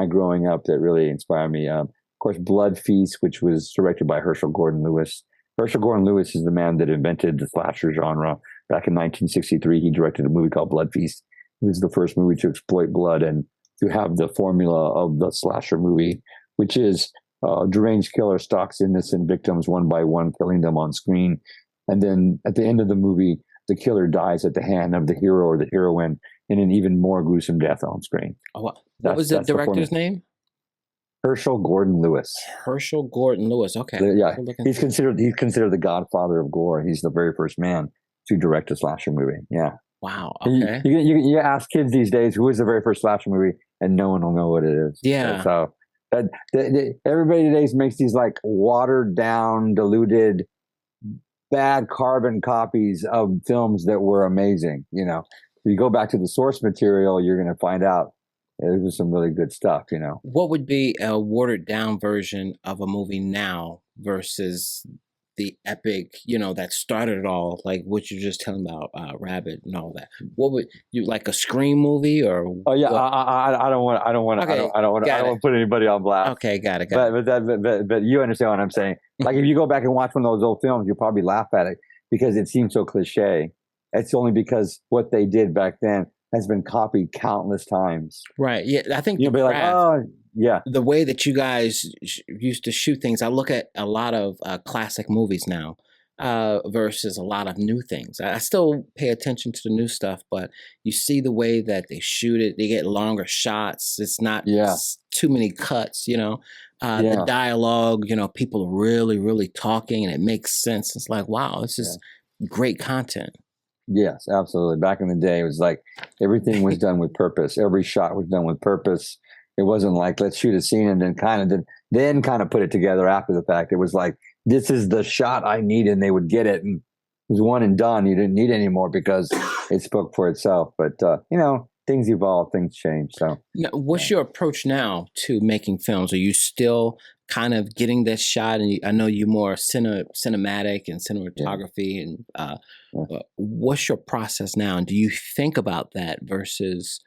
growing up that really inspired me. Of course, Blood Feast, which was directed by Herschel Gordon Lewis. Herschel Gordon Lewis is the man that invented the slasher genre. Back in 1963, he directed a movie called Blood Feast. It was the first movie to exploit blood and to have the formula of the slasher movie, which is deranged killer stalks innocent victims one by one, killing them on screen. And then at the end of the movie, the killer dies at the hand of the hero or the heroine in an even more gruesome death on screen. Oh, wow. What was the director's name? Herschel Gordon Lewis. Herschel Gordon Lewis. Okay. Yeah, he's considered the godfather of gore. He's the very first man to direct a slasher movie. Yeah. Wow. Okay. You ask kids these days who was the very first slasher movie, and no one will know what it is. Yeah. So everybody today makes these like watered down, diluted, bad carbon copies of films that were amazing. If you go back to the source material, you're going to find out it was some really good stuff. What would be a watered down version of a movie now versus the epic, that started it all, like what you're just telling about, Rabbit and all that? What would you like, a Scream movie or? Oh yeah, I don't want to put anybody on blast. Okay, got it. But you understand what I'm saying. Like if you go back and watch one of those old films, you'll probably laugh at it because it seems so cliche. It's only because what they did back then has been copied countless times. Right. Yeah, I think you'll be like, oh, yeah. The way that you guys used to shoot things, I look at a lot of classic movies now versus a lot of new things. I still pay attention to the new stuff, but you see the way that they shoot it. They get longer shots. It's not too many cuts, The dialogue, people really, really talking, and it makes sense. It's like, wow, this is great content. Yes, absolutely. Back in the day, it was like everything was done with purpose. Every shot was done with purpose. It wasn't like, let's shoot a scene and then kind of put it together after the fact. It was like, this is the shot I need, and they would get it. And it was one and done. You didn't need any more because it spoke for itself. But, things evolve, things change. So now, what's your approach now to making films? Are you still kind of getting this shot? And I know you're more cinematic and cinematography. And what's your process now? And do you think about that versus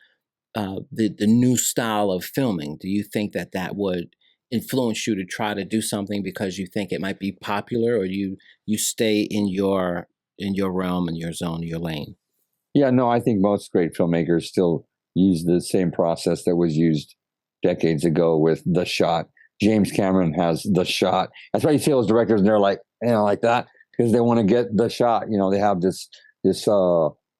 the new style of filming? Do you think that would influence you to try to do something because you think it might be popular, or you stay in your realm, in your zone, your lane? Yeah, no, I think most great filmmakers still use the same process that was used decades ago with the shot. James Cameron has the shot. That's why you see those directors and they're like, like that, because they want to get the shot. They have this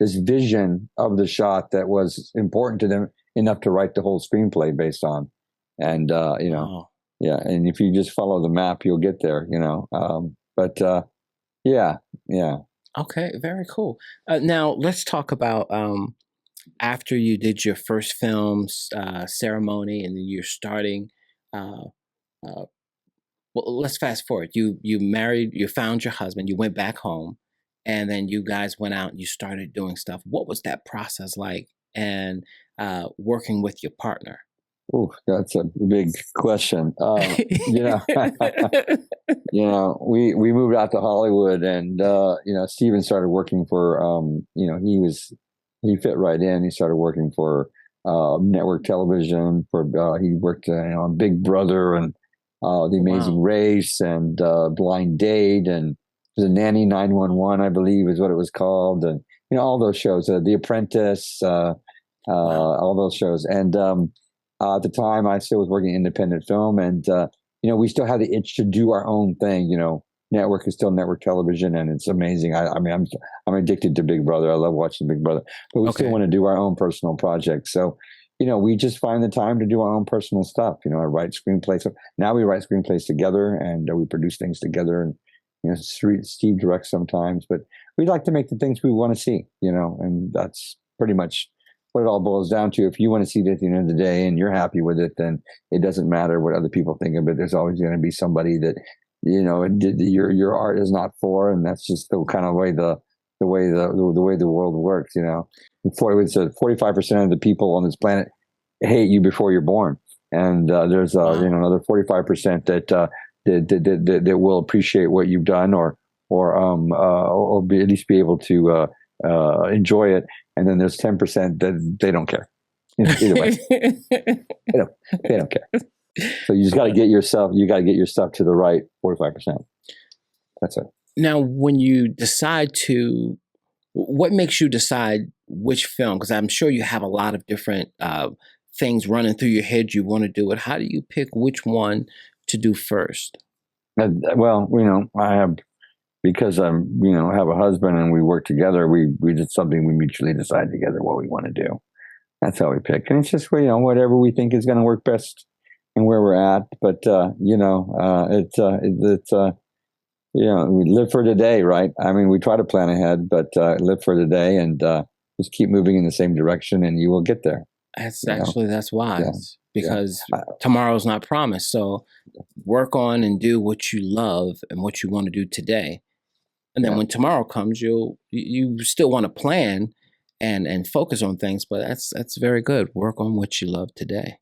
vision of the shot that was important to them enough to write the whole screenplay based on. And, wow. Yeah. And if you just follow the map, you'll get there, yeah. Okay, very cool. Now let's talk about after you did your first film's ceremony, and then you're starting. Well, let's fast forward. You married, you found your husband, you went back home, and then you guys went out and you started doing stuff. What was that process like? And working with your partner? Oh, that's a big question. We moved out to Hollywood, and Steven started working for he fit right in. He started working for network television. He worked on Big Brother and The Amazing Race and Blind Date, and the Nanny 911, I believe, is what it was called, and all those shows, The Apprentice, all those shows, and At the time, I still was working in independent film, and we still had the itch to do our own thing. Network is still network television, and it's amazing. I mean, I'm addicted to Big Brother. I love watching Big Brother, but we still want to do our own personal projects. So, we just find the time to do our own personal stuff. I write screenplays. So now we write screenplays together, and we produce things together. And Steve directs sometimes, but we like to make the things we want to see. And that's pretty much what it all boils down to. If you want to see it at the end of the day and you're happy with it, then it doesn't matter what other people think of it. There's always going to be somebody that your art is not for, and that's just the kind of way the way the world works. 45% of the people on this planet hate you before you're born, and there's another 45% that will appreciate what you've done, or at least be able to enjoy it, and then there's 10% that they don't care. Either way, they don't care. So you just got to get yourself to the right 45%. That's it. Now, when you decide what makes you decide which film? Because I'm sure you have a lot of different things running through your head. You want to do it. How do you pick which one to do first? Well, I have, because I'm, have a husband and we work together. We did something, we mutually decide together what we want to do. That's how we pick, and it's just whatever we think is going to work best and where we're at. But we live for today, right? I mean, we try to plan ahead, but live for today, and just keep moving in the same direction, and you will get there. That's wise, because tomorrow's not promised. So work on and do what you love and what you want to do today, and then when tomorrow comes, you still want to plan and focus on things. But that's very good. Work on what you love today.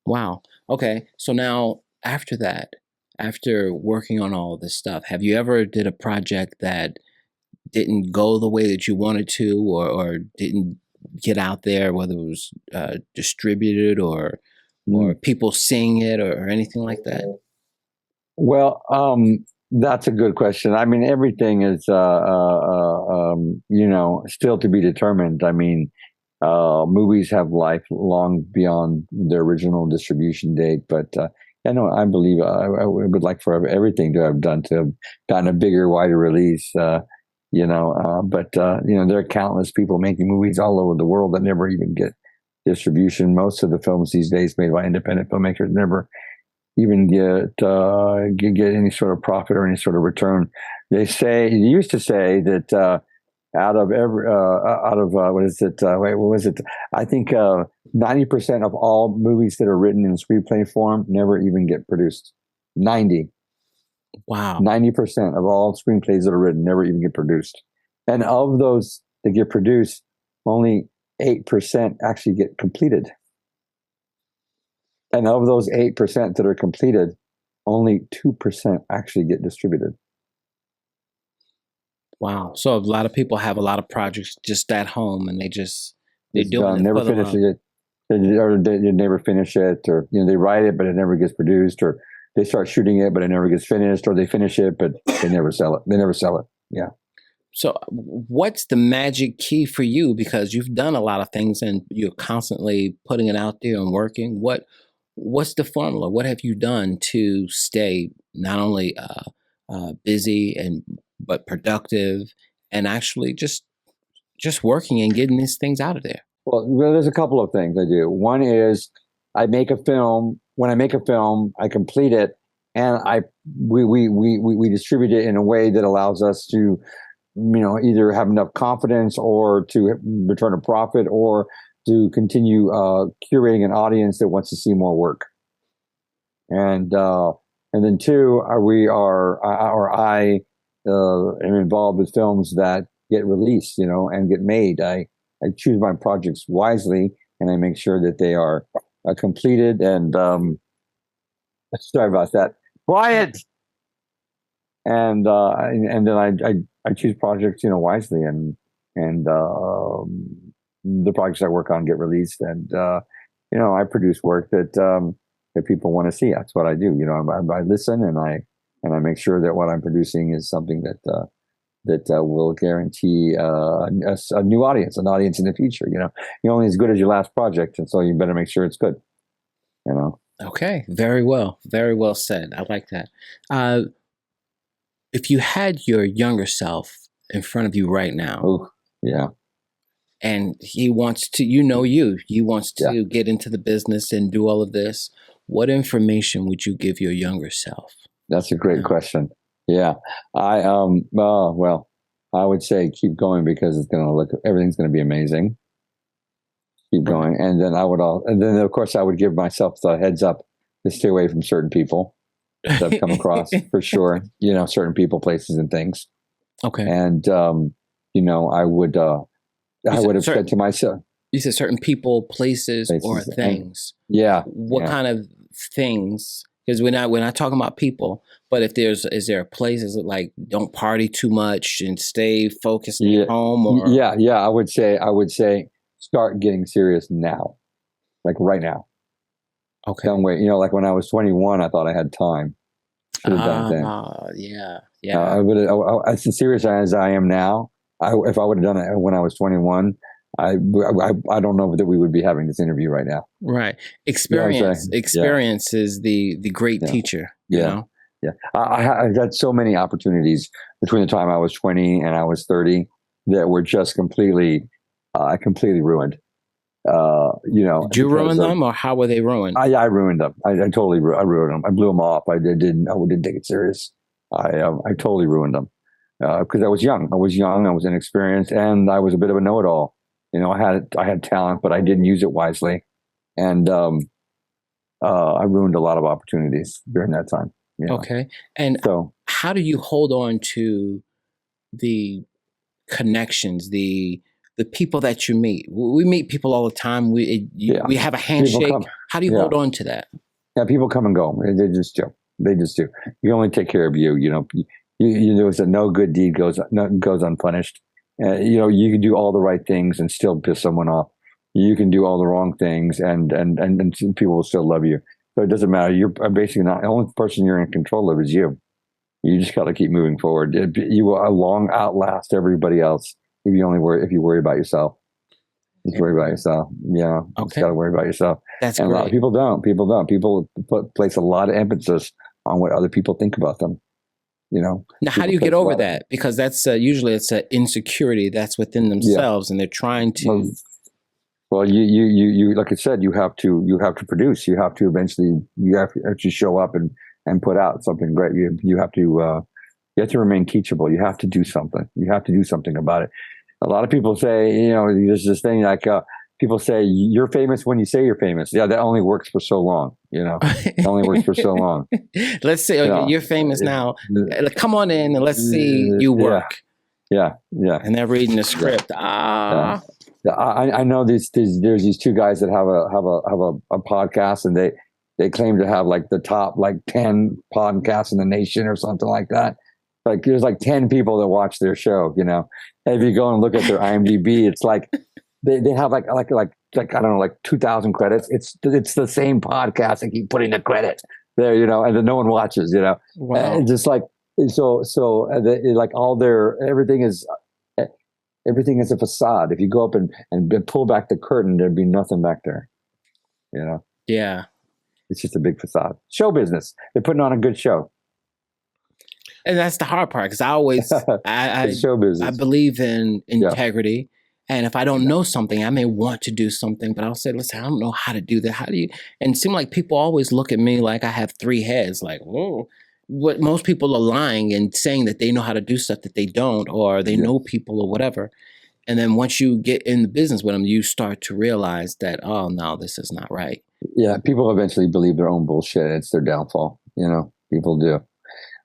Wow. Okay. So now after that, after working on all this stuff, have you ever did a project that didn't go the way that you wanted to, or didn't get out there, whether it was distributed or people seeing it or anything like that? Well, that's a good question. I mean, everything is, still to be determined. I mean, movies have life long beyond their original distribution date, but I believe I would like for everything to have gotten a bigger, wider release. But there are countless people making movies all over the world that never even get distribution. Most of the films these days made by independent filmmakers never even get any sort of profit or any sort of return. They used to say that out of what is it? What was it? I think 90% of all movies that are written in screenplay form never even get produced. 90. Wow. 90% of all screenplays that are written never even get produced. And of those that get produced, only 8% actually get completed. And of those 8% that are completed, only 2% actually get distributed. Wow. So a lot of people have a lot of projects just at home, and they're doing it. Never finish it. They never finish it, or they write it, but it never gets produced, or they start shooting it, but it never gets finished, or they finish it, but they never sell it. They never sell it. Yeah. So what's the magic key for you? Because you've done a lot of things and you're constantly putting it out there and working. What's the formula? What have you done to stay not only busy but productive, and actually just working and getting these things out of there? Well, there's a couple of things I do. One is I make a film. When I make a film, I complete it, and we distribute it in a way that allows us to, either have enough confidence or to return a profit, or to continue curating an audience that wants to see more work. And then two, I am involved with films that get released, and get made. I choose my projects wisely, and I make sure that they are completed. And sorry about that. Quiet. And then I choose projects, wisely, and the projects I work on get released, and I produce work that people want to see. That's what I do. I listen, and I make sure that what I'm producing is something that will guarantee a new audience, an audience in the future. You're only as good as your last project, and so you better make sure it's good. You know. Okay. Very well. Very well said. I like that. Uh, if you had your younger self in front of you right now, Oh, yeah. and he wants to, he wants Yeah. to get into the business and do all of this, what information would you give your younger self? That's a great question. Yeah. Well, I would say keep going because everything's going to be amazing. Keep going. And then of course I would give myself the heads up to stay away from certain people that I've come across for sure, certain people, places and things. Okay. And, I would have said to myself, you said certain people, places or things. Yeah. What kind of things? Because we're not talking about people, but is there a place, is it like don't party too much and stay focused at home? Or yeah, I would say start getting serious now, like right now. Okay. Don't wait. Like when I was 21, I thought I had time. Should have done it then. Yeah. I would. As serious as I am now, if I would have done it when I was 21, I don't know that we would be having this interview right now. Right. Experience is the great teacher. Yeah. I got so many opportunities between the time I was 20 and I was 30 that were just completely ruined. Did you ruin them, or how were they ruined? I ruined them. I totally ruined them. I blew them off. I didn't take it serious. I totally ruined them because I was young. I was inexperienced, and I was a bit of a know-it-all. I had talent, but I didn't use it wisely, and I ruined a lot of opportunities during that time. Okay, and so how do you hold on to the connections, the people that you meet? We meet people all the time. We have a handshake. How do you hold on to that? Yeah, people come and go. They just do. You only take care of you. There was no good deed goes unpunished. You can do all the right things and still piss someone off. You can do all the wrong things and people will still love you. So it doesn't matter. You're basically not the only person you're in control of is you. You just got to keep moving forward. You will long outlast everybody else if you worry about yourself. Just worry about yourself. Yeah. Okay. Just got to worry about yourself. That's and great. A lot of people don't. People place a lot of emphasis on what other people think about them. Now, how do you get over that? Because that's usually it's an insecurity that's within themselves, and they're trying to. Well, you like I said, you have to produce. You have to actually show up and put out something great. You have to remain teachable. You have to do something. You have to do something about it. A lot of people say, there's this thing like people say you're famous when you say you're famous. Yeah, that only works for so long. It only works for so long. Let's say you're famous now. Come on in and let's see you work. Yeah. And they're reading the script. Yeah. I know there's these two guys that have a podcast, and they claim to have like the top 10 podcasts in the nation or something like that. Like there's 10 people that watch their show, and if you go and look at their IMDb, it's like they have like I don't know, 2,000 credits. It's the same podcast. They keep putting the credit there, and then no one watches, Wow. And just everything is a facade. If you go up and pull back the curtain, there'd be nothing back there. Yeah. It's just a big facade. Show business. They're putting on a good show. And that's the hard part, because I always show business. I believe in integrity. Yeah. And if I don't know something, I may want to do something, but I'll say, listen, I don't know how to do that. How do you? And it seems like people always look at me like I have three heads. Like, whoa. What most people are lying and saying that they know how to do stuff that they don't, or they know people or whatever. And then once you get in the business with them, you start to realize that, oh no, this is not right. Yeah, people eventually believe their own bullshit. It's their downfall. People do.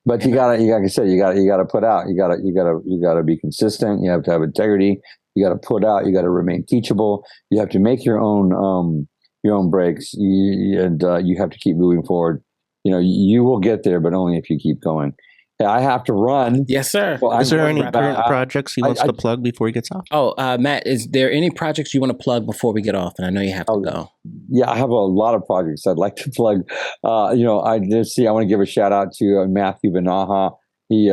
But you gotta, like I said, you gotta put out. You gotta be consistent. You have to have integrity. You gotta put out. You gotta remain teachable. You have to make your own breaks. And you have to keep moving forward. You will get there, but only if you keep going. I have to run. Yes, sir. Well, is there any current projects he wants to plug before he gets off? Oh, Matt, is there any projects you want to plug before we get off? And I know you have to go. Yeah, I have a lot of projects I'd like to plug. I want to give a shout out to Matthew Benaha. He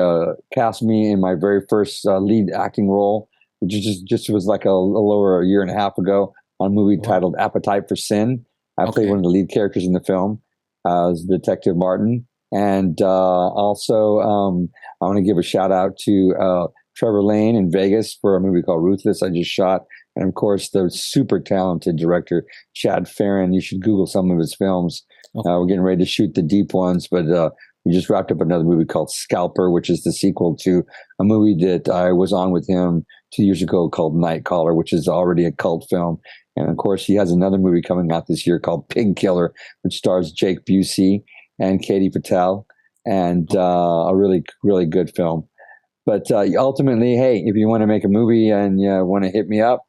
cast me in my very first lead acting role, which just was like a little over a year and a half ago, on a movie titled Appetite for Sin. I played one of the lead characters in the film as Detective Martin. And also, I want to give a shout out to Trevor Lane in Vegas for a movie called Ruthless I just shot. And of course, the super talented director, Chad Farron. You should Google some of his films. Okay. We're getting ready to shoot the deep ones, but we just wrapped up another movie called Scalper, which is the sequel to a movie that I was on with him 2 years ago called Nightcaller, which is already a cult film. And of course, he has another movie coming out this year called Pig Killer, which stars Jake Busey and Katie Patel, and a really, really good film. But ultimately, hey, if you want to make a movie and you want to hit me up,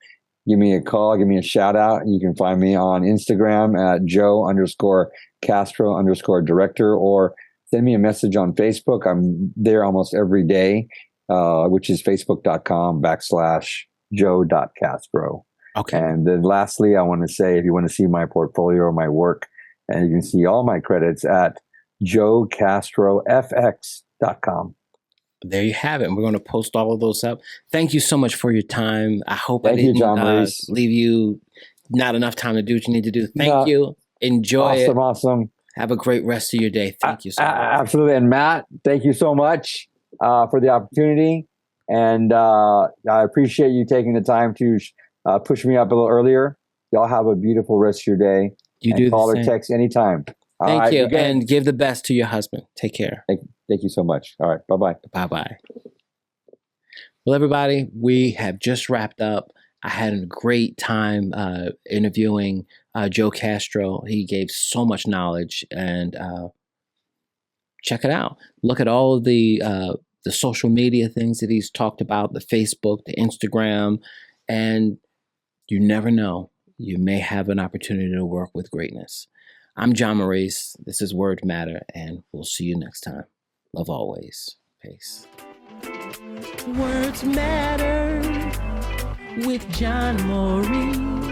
give me a call, give me a shout out. You can find me on Instagram at Joe_Castro_director, or send me a message on Facebook. I'm there almost every day, which is facebook.com/Joe.Castro. Okay. And then lastly, I want to say, if you want to see my portfolio or my work, and you can see all my credits at JoeCastroFX.com. There you have it. And we're going to post all of those up. Thank you so much for your time. I hope I didn't John Maurice. leave you not enough time to do what you need to do. Thank you. Enjoy it. Awesome. Have a great rest of your day. Thank you so much. Absolutely. And Matt, thank you so much for the opportunity. And I appreciate you taking the time to push me up a little earlier. Y'all have a beautiful rest of your day. You do call or text anytime. Thank you. And give the best to your husband. Take care. Thank you so much. All right. Bye-bye. Bye-bye. Well, everybody, we have just wrapped up. I had a great time interviewing Joe Castro. He gave so much knowledge, and check it out. Look at all of the social media things that he's talked about, the Facebook, the Instagram, and you never know. You may have an opportunity to work with greatness. I'm John Maurice. This is Word Matter, and we'll see you next time. Love always. Peace. Words Matter with John Maurice.